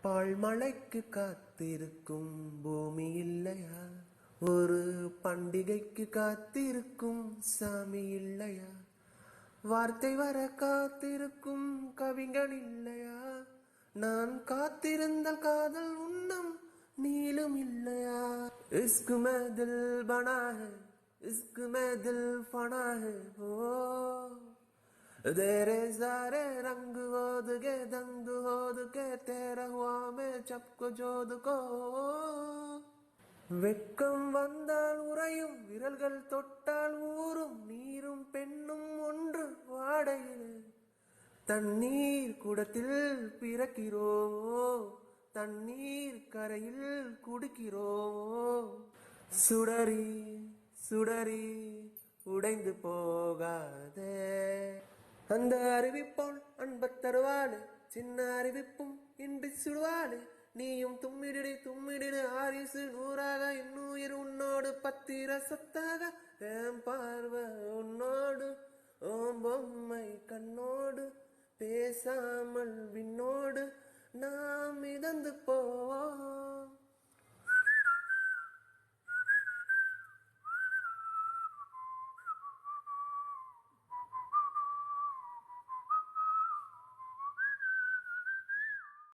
பால் மழைக்கு காத்திருக்கும் பூமி இல்லையா? ஒரு பண்டிகைக்கு காத்திருக்கும் சாமி இல்லையா? வார்த்தை வர காத்திருக்கும் கவிஞன் இல்லையா? நான் காத்திருந்தால் காதல் உன்னம் நீளும் இல்லையா? இஸ்கு மே தில் பனா ஹை, இஸ்கு மே தில் ஃபனா ஹை, ஓ तेरे सारे रंग होद के दंग होद के तेरा हुआ मैं सबको जोद को வெக்கம் வந்தால் உறையும் விரல்கள் தொட்டால் ஊறும் நீரும் பெண்ணும் ஒன்று வாடையில் தண்ணீர் குடத்தில் பிறக்கிறோமோ தண்ணீர் கரையில் குடிக்கிறோமோ சுடரி சுடரி உடைந்து போகாதே அந்த அறிவிப்போல் அன்பத் தருவாளு சின்ன அறிவிப்பும் இன்றி சுடுவாளு நீயும் தும்மிடிடு தும்மிடிடு ஆரிசு நூறாக இன்னுயிர் உன்னோடு பத்திர சொத்தாக ஏன் பார்வை உன்னோடு ஓம் பொம்மை கண்ணோடு பேசாமல் விண்ணோடு